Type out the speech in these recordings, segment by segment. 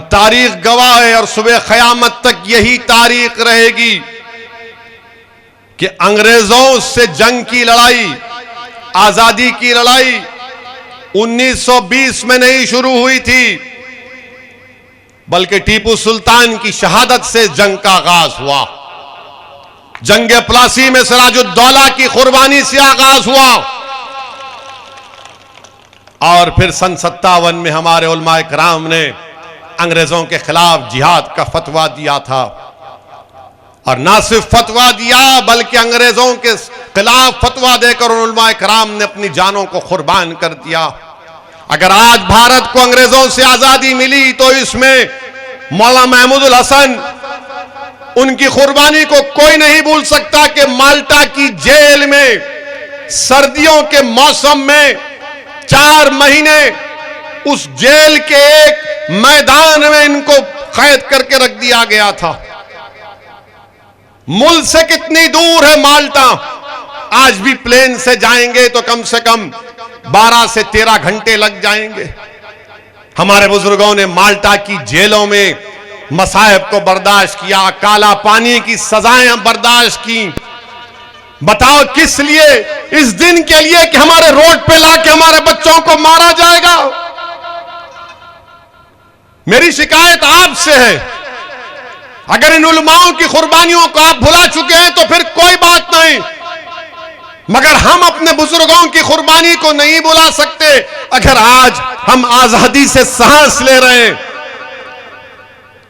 तारीख गवाह है और सुबह क़यामत तक यही तारीख रहेगी कि अंग्रेजों से जंग की लड़ाई, आजादी की लड़ाई 1920 में नहीं शुरू हुई थी, बल्कि टीपू सुल्तान की शहादत से जंग का आगाज हुआ। जंग प्लासी में सिराजुद्दौला की कुर्बानी से आगाज हुआ और फिर सन 57 में हमारे उलमाए कराम ने अंग्रेजों के खिलाफ जिहाद का फतवा दिया था। और ना सिर्फ फतवा दिया बल्कि अंग्रेजों के खिलाफ फतवा देकर उलमाए कराम ने अपनी जानों को कुर्बान कर दिया। अगर आज भारत को अंग्रेजों से आजादी मिली तो इसमें मौलाना महमूदुल हसन, उनकी कुर्बानी को कोई नहीं भूल सकता कि माल्टा की जेल में सर्दियों के मौसम में 4 महीने उस जेल के एक मैदान में इनको कैद करके रख दिया गया था। मुल्क से कितनी दूर है माल्टा, आज भी प्लेन से जाएंगे तो कम से कम 12 से 13 घंटे लग जाएंगे। हमारे बुजुर्गों ने माल्टा की जेलों में मसाइब को बर्दाश्त किया, काला पानी की सजाएं बर्दाश्त की। बताओ किस लिए? इस दिन के लिए कि हमारे रोड पे लाके हमारे बच्चों को मारा जाएगा। मेरी शिकायत आपसे है, अगर इन उलमाओं की कुर्बानियों को आप भुला चुके हैं तो फिर कोई बात नहीं, मगर हम अपने बुजुर्गों की कुर्बानी को नहीं भुला सकते। अगर आज हम आजादी से सांस ले रहे हैं,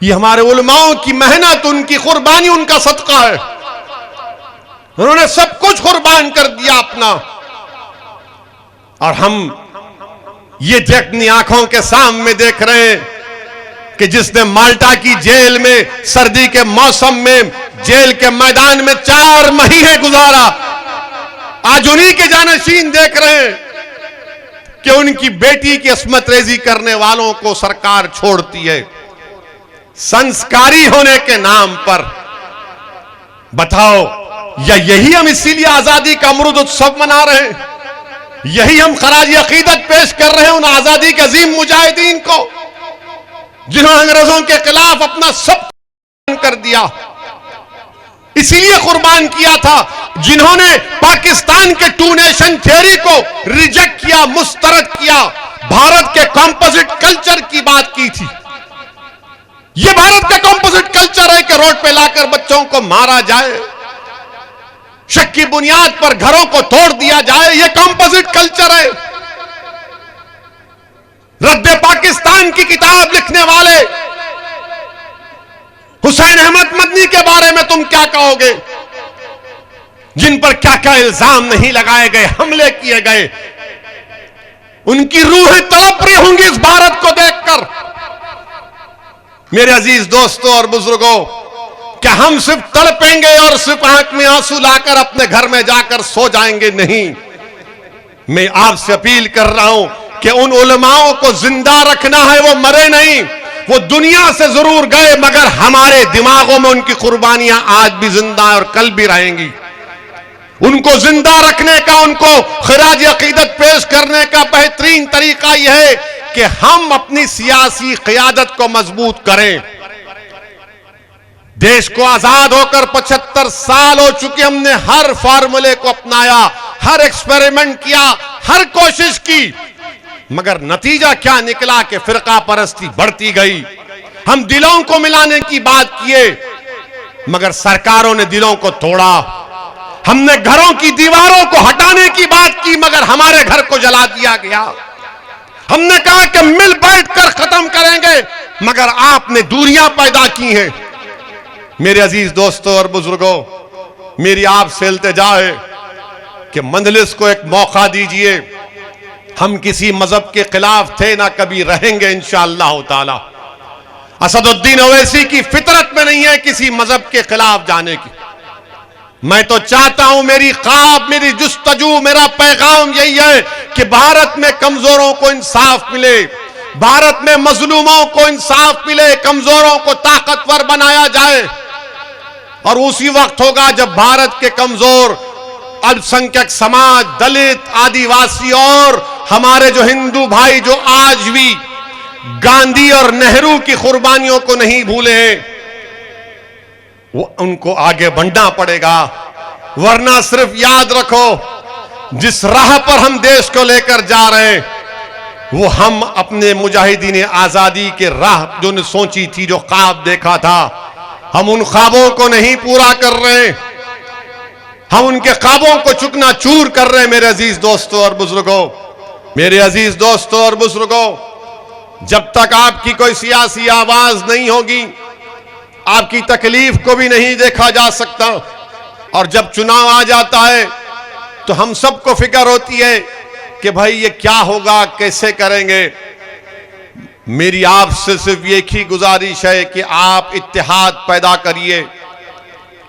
ये हमारे उलमाओं की मेहनत, उनकी कुर्बानी, उनका सदका है। उन्होंने सब कुछ कुर्बान कर दिया अपना, और हम ये अपनी आंखों के सामने देख रहे हैं कि जिसने माल्टा की जेल में सर्दी के मौसम में जेल के मैदान में 4 महीने गुजारा, आज उन्हीं के जानशीन देख रहे हैं कि उनकी बेटी की अस्मत रेजी करने वालों को सरकार छोड़ती है संस्कारी होने के नाम पर। बताओ, या यही हम इसीलिए आजादी का अमृत उत्सव मना रहे हैं? यही हम खराज अकीदत पेश कर रहे हैं उन आजादी के अजीम मुजाहिदीन को जिन्होंने अंग्रेजों के खिलाफ अपना सब कर दिया, इसीलिए कुर्बान किया था, जिन्होंने पाकिस्तान के 2 नेशन थ्योरी को रिजेक्ट किया, मुस्तरद किया, भारत के कंपोजिट कल्चर की बात की थी। यह भारत का कंपोजिट कल्चर है कि रोड पे लाकर बच्चों को मारा जाए, शक की बुनियाद पर घरों को तोड़ दिया जाए, यह कंपोजिट कल्चर है। रद्दे पाकिस्तान की किताब लिखने वाले हुसैन अहमद मदनी के बारे में तुम क्या कहोगे, जिन पर क्या क्या इल्जाम नहीं लगाए गए, हमले किए गए। उनकी रूहें तड़प रही होंगी इस भारत को देखकर। मेरे अजीज दोस्तों और बुजुर्गों, क्या हम सिर्फ तड़पेंगे और सिर्फ आंख में आंसू लाकर अपने घर में जाकर सो जाएंगे? नहीं, मैं आपसे अपील कर रहा हूं कि उन उलमाओं को जिंदा रखना है। वो मरे नहीं, वो दुनिया से जरूर गए, मगर हमारे दिमागों में उनकी कुर्बानियां आज भी जिंदा है और कल भी रहेंगी। उनको जिंदा रखने का, उनको खराज अकीदत पेश करने का बेहतरीन तरीका यह है कि हम अपनी सियासी क़यादत को मजबूत करें। देश को आजाद होकर 75 साल हो चुके, हमने हर फार्मूले को अपनाया, हर एक्सपेरिमेंट किया, हर कोशिश की, मगर नतीजा क्या निकला कि फिरका परस्ती बढ़ती गई। हम दिलों को मिलाने की बात किए, मगर सरकारों ने दिलों को तोड़ा। हमने घरों की दीवारों को हटाने की बात की, मगर हमारे घर को जला दिया गया। हमने कहा कि मिल बैठकर खत्म करेंगे, मगर आपने दूरियां पैदा की हैं। मेरे अजीज दोस्तों और बुजुर्गों, मेरी आपसे इल्तिजा है कि मंजलिस को एक मौका दीजिए। हम किसी मजहब के खिलाफ थे, ना कभी रहेंगे इंशाअल्लाह ताला। असदुद्दीन ओवैसी की फितरत में नहीं है किसी मजहब के खिलाफ जाने की। मैं तो चाहता हूं, मेरी ख्वाब, मेरी जुस्तजू, मेरा पैगाम यही है कि भारत में कमजोरों को इंसाफ मिले, भारत में मजलूमों को इंसाफ मिले, कमजोरों को ताकतवर बनाया जाए। और उसी वक्त होगा जब भारत के कमजोर अल्पसंख्यक समाज, दलित, आदिवासी और हमारे जो हिंदू भाई जो आज भी गांधी और नेहरू की कुर्बानियों को नहीं भूले हैं, वो उनको आगे बढ़ना पड़ेगा। वरना सिर्फ याद रखो, जिस राह पर हम देश को लेकर जा रहे हैं वो हम अपने मुजाहिदीन आजादी के राह जो ने सोची थी, जो ख्वाब देखा था, हम उन ख्वाबों को नहीं पूरा कर रहे, हम उनके ख्वाबों को चुकना चूर कर रहे हैं। मेरे अजीज दोस्तों और बुजुर्गों, मेरे अजीज दोस्तों और बुजुर्गों, जब तक आपकी कोई सियासी आवाज नहीं होगी, आपकी तकलीफ को भी नहीं देखा जा सकता। और जब चुनाव आ जाता है तो हम सबको फिक्र होती है कि भाई ये क्या होगा, कैसे करेंगे। मेरी आपसे सिर्फ एक ही गुजारिश है कि आप इत्तेहाद पैदा करिए,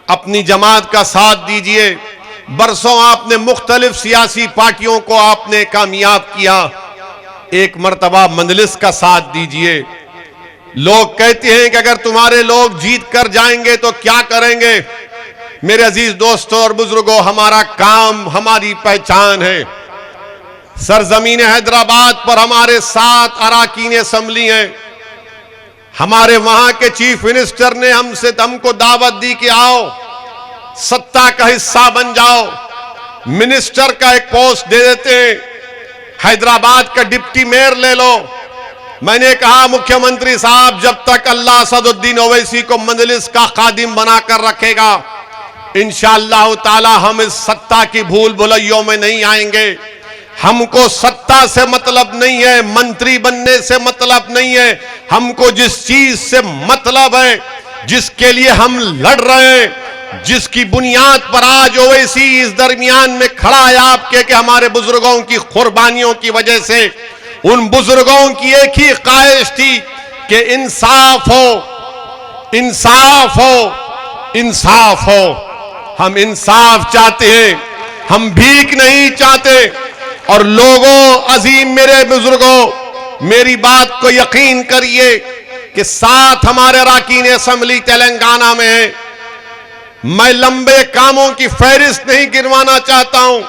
अपनी जमात का साथ दीजिए। बरसों आपने मुख्तलिफ सियासी पार्टियों को आपने कामयाब किया, एक मर्तबा मंजलिस का साथ दीजिए। लोग कहते हैं कि अगर तुम्हारे लोग जीत कर जाएंगे तो क्या करेंगे। मेरे अजीज दोस्तों और बुजुर्गों, हमारा काम हमारी पहचान है। सरजमीन हैदराबाद पर हमारे 7 अराकीन असम्बली हैं। हमारे वहां के चीफ मिनिस्टर ने हमको दावत दी कि आओ, सत्ता का हिस्सा बन जाओ, मिनिस्टर का एक पोस्ट दे देते हैं, हैदराबाद का डिप्टी मेयर ले लो। मैंने कहा मुख्यमंत्री साहब, जब तक अल्लाह असदुद्दीन ओवैसी को मंजलिस का खादिम बनाकर रखेगा, इंशाअल्लाह ताला हम इस सत्ता की भूल भुलैयों में नहीं आएंगे। हमको सत्ता से मतलब नहीं है, मंत्री बनने से मतलब नहीं है। हमको जिस चीज से मतलब है, जिसके लिए हम लड़ रहे हैं, जिसकी बुनियाद पर आज ओवैसी इस दरमियान में खड़ा है आपके, कि हमारे बुजुर्गों की कुर्बानियों की वजह से, उन बुजुर्गों की एक ही ख्वाहिश थी कि इंसाफ हो, इंसाफ हो, इंसाफ हो। हम इंसाफ चाहते हैं, हम भीख नहीं चाहते। और लोगों, अजीम मेरे बुजुर्गों, मेरी बात को यकीन करिए कि 7 हमारे अराकीन असेंबली तेलंगाना में है। मैं लंबे कामों की फहरिस्त नहीं गिनवाना चाहता हूं,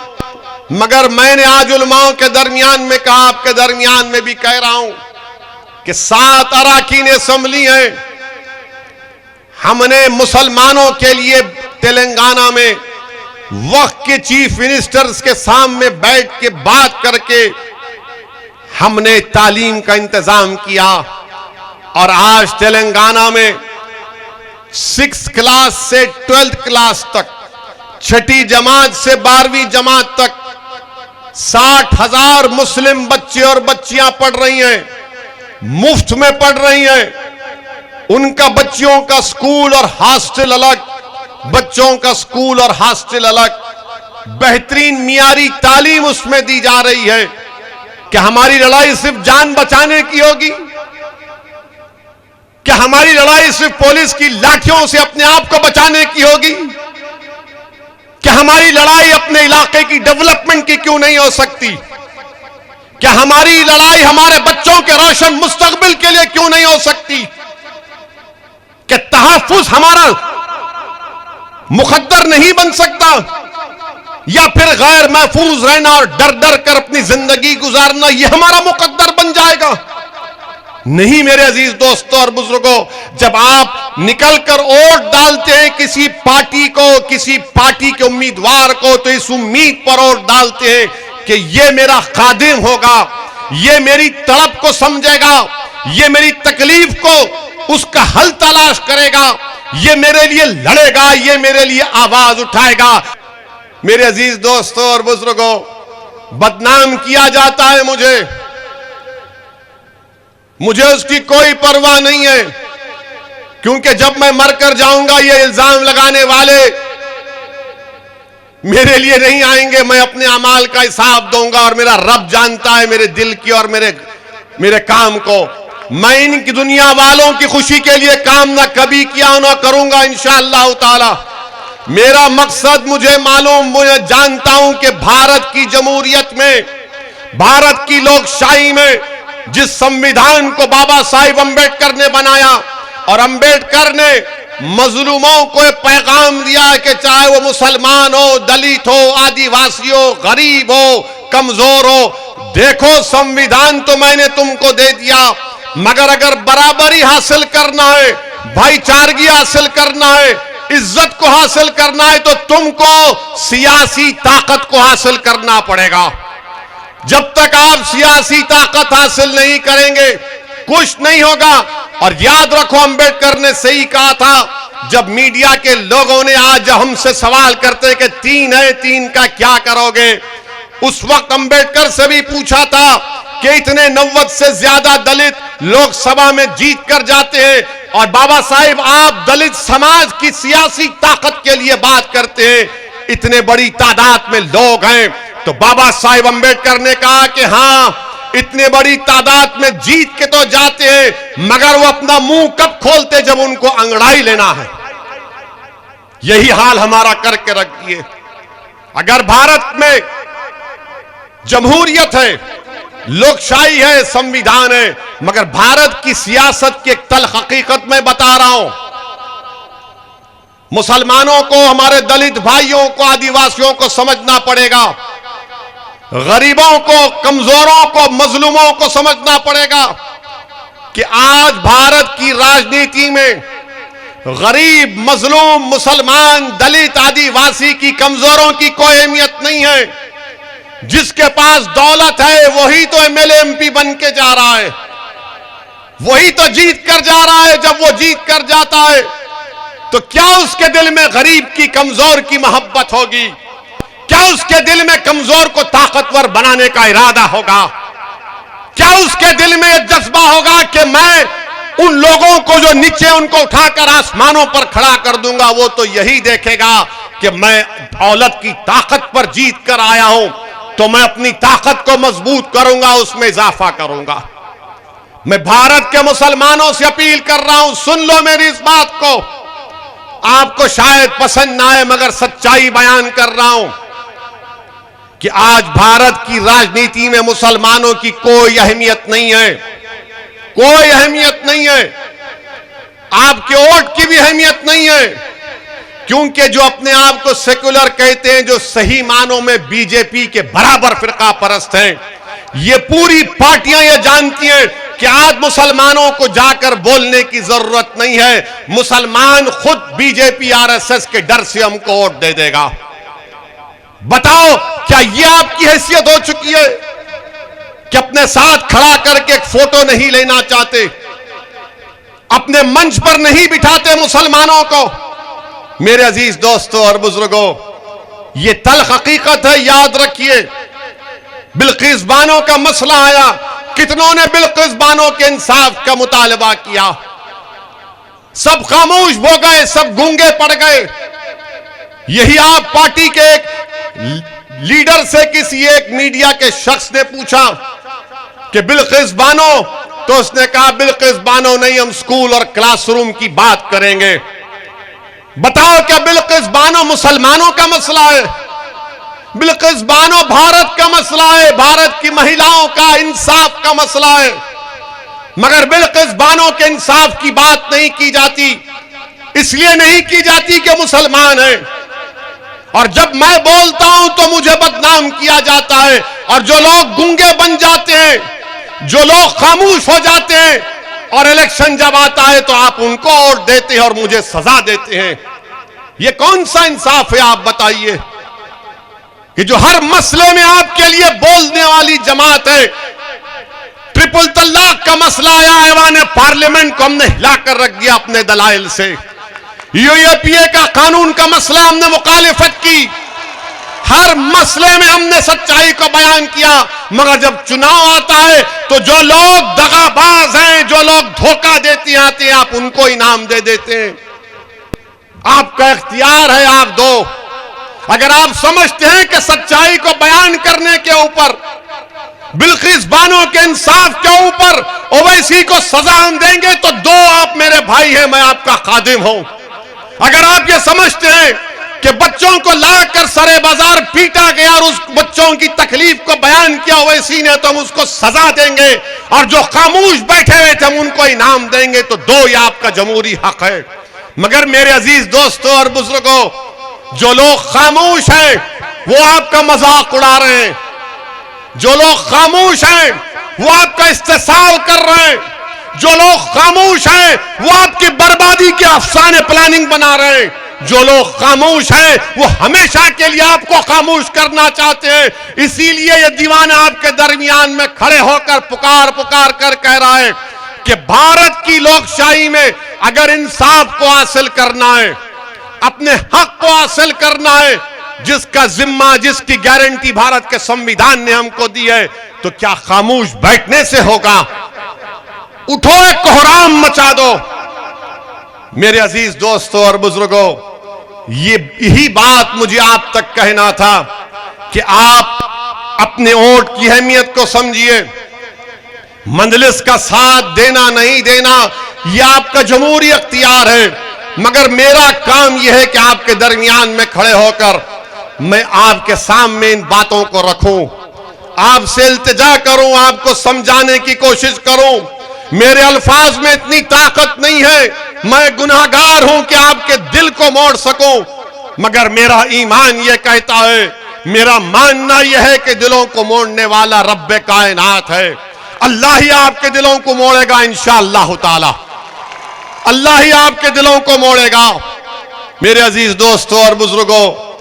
मगर मैंने आज उलमाओं के दरमियान में कहा, आपके दरमियान में भी कह रहा हूं कि 7 अराकीन असेंबली है। हमने मुसलमानों के लिए तेलंगाना में वक्त के चीफ मिनिस्टर्स के सामने बैठ के बात करके हमने तालीम का इंतजाम किया। और आज तेलंगाना में 6th क्लास से 12th क्लास तक, 6ठी जमात से 12वीं जमात तक 60,000 मुस्लिम बच्चे और बच्चियां पढ़ रही हैं, मुफ्त में पढ़ रही हैं। उनका बच्चियों का स्कूल और हॉस्टल अलग, बच्चों का स्कूल और हॉस्टल अलग, बेहतरीन मियारी तालीम उसमें दी जा रही है। क्या हमारी लड़ाई सिर्फ जान बचाने की होगी? क्या हमारी लड़ाई सिर्फ पुलिस की लाठियों से अपने आप को बचाने की होगी? क्या हमारी लड़ाई अपने इलाके की डेवलपमेंट की क्यों नहीं हो सकती? क्या हमारी लड़ाई हमारे बच्चों के रोशन मुस्तकबिल के लिए क्यों नहीं हो सकती? क्या तहफ्फुज हमारा मुकद्दर नहीं बन सकता? या फिर गैर महफूज रहना और डर डर कर अपनी जिंदगी गुजारना यह हमारा मुकद्दर बन जाएगा? नहीं मेरे अजीज दोस्तों और बुजुर्गों, जब आप निकलकर वोट डालते हैं किसी पार्टी को, किसी पार्टी के उम्मीदवार को, तो इस उम्मीद पर वोट डालते हैं कि ये मेरा खादिम होगा, ये मेरी तड़प को समझेगा, ये मेरी तकलीफ को उसका हल तलाश करेगा, ये मेरे लिए लड़ेगा, ये मेरे लिए आवाज उठाएगा। मेरे अजीज दोस्तों और बुजुर्गों, बदनाम किया जाता है मुझे उसकी कोई परवाह नहीं है, क्योंकि जब मैं मरकर जाऊंगा ये इल्जाम लगाने वाले मेरे लिए नहीं आएंगे। मैं अपने अमाल का हिसाब दूंगा और मेरा रब जानता है मेरे दिल की और मेरे काम को। मैं इनकी दुनिया वालों की खुशी के लिए काम ना कभी किया ना करूंगा इंशाअल्लाह ताला। मेरा मकसद मुझे मालूम, मुझे जानता हूं कि भारत की जमहूरियत में, भारत की लोकशाही में जिस संविधान को बाबा साहिब अंबेडकर ने बनाया, और अंबेडकर ने मजलूमों को एक पैगाम दिया कि चाहे वो मुसलमान हो, दलित हो, आदिवासी हो, गरीब हो, कमजोर हो, देखो संविधान तो मैंने तुमको दे दिया, मगर अगर बराबरी हासिल करना है, भाईचारगी हासिल करना है, इज्जत को हासिल करना है, तो तुमको सियासी ताकत को हासिल करना पड़ेगा। जब तक आप सियासी ताकत हासिल नहीं करेंगे कुछ नहीं होगा। और याद रखो, अंबेडकर ने सही कहा था, जब मीडिया के लोगों ने आज हमसे सवाल करते कि 3 है, 3 का क्या करोगे, उस वक्त अंबेडकर से भी पूछा था कि इतने 90 से ज्यादा दलित लोकसभा में जीत कर जाते हैं और बाबा साहिब आप दलित समाज की सियासी ताकत के लिए बात करते हैं, इतने बड़ी तादाद में लोग हैं। तो बाबा साहिब अंबेडकर ने कहा कि हां, इतने बड़ी तादाद में जीत के तो जाते हैं, मगर वो अपना मुंह कब खोलते, जब उनको अंगड़ाई लेना है। यही हाल हमारा करके रख दिए। अगर भारत में जमहूरियत है, लोकशाही है, संविधान है, मगर भारत की सियासत की एक तल्ख हकीकत मैं बता रहा हूं, मुसलमानों को, हमारे दलित भाइयों को, आदिवासियों को समझना पड़ेगा, गरीबों को, कमजोरों को, मजलूमों को समझना पड़ेगा कि आज भारत की राजनीति में गरीब, मजलूम, मुसलमान, दलित, आदिवासी की, कमजोरों की कोई अहमियत नहीं है। जिसके पास दौलत है वही तो एमएलए एमपी बन के जा रहा है, वही तो जीत कर जा रहा है। जब वो जीत कर जाता है तो क्या उसके दिल में गरीब की, कमजोर की मोहब्बत होगी? क्या उसके दिल में कमजोर को ताकतवर बनाने का इरादा होगा? क्या उसके दिल में यह जज्बा होगा कि मैं उन लोगों को जो नीचे, उनको उठाकर आसमानों पर खड़ा कर दूंगा? वो तो यही देखेगा कि मैं दौलत की ताकत पर जीत कर आया हूं, तो मैं अपनी ताकत को मजबूत करूंगा, उसमें इजाफा करूंगा। मैं भारत के मुसलमानों से अपील कर रहा हूं, सुन लो मेरी इस बात को। आपको शायद पसंद ना आए, मगर सच्चाई बयान कर रहा हूं कि आज भारत की राजनीति में मुसलमानों की कोई अहमियत नहीं है, कोई अहमियत नहीं है। आपके वोट की भी अहमियत नहीं है, क्योंकि जो अपने आप को सेक्युलर कहते हैं, जो सही मानों में बीजेपी के बराबर फिरका परस्त हैं, ये पूरी पार्टियां ये जानती हैं कि आज मुसलमानों को जाकर बोलने की जरूरत नहीं है। मुसलमान खुद बीजेपी, आरएसएस के डर से हमको वोट दे देगा। बताओ, क्या ये आपकी हैसियत हो चुकी है कि अपने साथ खड़ा करके एक फोटो नहीं लेना चाहते, अपने मंच पर नहीं बिठाते मुसलमानों को? मेरे अजीज दोस्तों और बुजुर्गों, ये तल्ख हकीकत है, याद रखिए। बिल्किस बानो का मसला आया, कितनों ने बिल्किस बानो के इंसाफ का मुतालबा किया, सब खामोश हो गए, सब गूंगे पड़ गए। यही आप पार्टी के एक लीडर से किसी एक मीडिया के शख्स ने पूछा कि बिल्किस बानो, तो उसने कहा बिल्किस बानो नहीं, हम स्कूल और क्लासरूम की बात करेंगे। बताओ, क्या बिल्किस बानो मुसलमानों का मसला है? बिल्किस बानो भारत का मसला है, भारत की महिलाओं का इंसाफ का मसला है। मगर बिल्किस बानो के इंसाफ की बात नहीं की जाती, इसलिए नहीं की जाती कि मुसलमान है। और जब मैं बोलता हूं तो मुझे बदनाम किया जाता है, और जो लोग गूंगे बन जाते हैं, जो लोग खामोश हो जाते हैं, और इलेक्शन जब आता है तो आप उनको वोट देते हैं और मुझे सजा देते हैं। ये कौन सा इंसाफ है? आप बताइए कि जो हर मसले में आपके लिए बोलने वाली जमात है। ट्रिपल तलाक का मसला आया, ऐवान पार्लियामेंट को हमने हिलाकर रख दिया अपने दलाइल से। यूएपीए का कानून का मसला हमने मुखालिफत की, हर मसले में हमने सच्चाई को बयान किया। मगर जब चुनाव आता है तो जो लोग दगाबाज हैं, जो लोग धोखा देते आते हैं, आप उनको इनाम दे देते हैं। आपका इख्तियार है, आप दो। अगर आप समझते हैं कि सच्चाई को बयान करने के ऊपर, बिल्किस बानो के इंसाफ के ऊपर ओवैसी को सजा हम देंगे, तो दो, आप मेरे भाई हैं, मैं आपका खादिम हूं। अगर आप ये समझते हैं कि बच्चों को लाकर सरे बाजार पीटा गया और उस बच्चों की तकलीफ को बयान किया ओवैसी ने, तो हम उसको सजा देंगे, और जो खामोश बैठे हुए थे हम उनको इनाम देंगे, तो दो, ये आपका जमहूरी हक है। मगर मेरे अजीज दोस्तों और बुजुर्गों, जो लोग खामोश हैं वो आपका मजाक उड़ा रहे हैं, जो लोग खामोश हैं वो आपका इस्तेसाल कर रहे हैं, जो लोग खामोश हैं वो आपकी बर्बादी के अफसाने प्लानिंग बना रहे हैं। जो लोग खामोश हैं वो हमेशा के लिए आपको खामोश करना चाहते हैं। इसीलिए ये दीवाना आपके दरमियान में खड़े होकर पुकार पुकार कर कह रहा है कि भारत की लोकशाही में अगर इंसाफ को हासिल करना है, अपने हक को हासिल करना है, जिसका जिम्मा, जिसकी गारंटी भारत के संविधान ने हमको दी है, तो क्या खामोश बैठने से होगा? उठो, एक कोहराम मचा दो। मेरे अजीज दोस्तों और बुजुर्गों, यही बात मुझे आप तक कहना था कि आप अपने वोट की अहमियत को समझिए। मंजलिस का साथ देना नहीं देना यह आपका जमहूरी अख्तियार है, मगर मेरा काम यह है कि आपके दरमियान में खड़े होकर मैं आपके सामने इन बातों को रखूं, आपसे इल्तिजा करूं, आपको समझाने की कोशिश करूं। मेरे अल्फाज में इतनी ताकत नहीं है, मैं गुनाहगार हूं कि आपके दिल को मोड़ सकूं, मगर मेरा ईमान यह कहता है, मेरा मानना यह है कि दिलों को मोड़ने वाला रब्बे कायनात है। अल्लाह ही आपके दिलों को मोड़ेगा इंशाअल्लाह ताला, अल्लाह ही आपके दिलों को मोड़ेगा। मेरे अजीज दोस्तों और बुजुर्गों,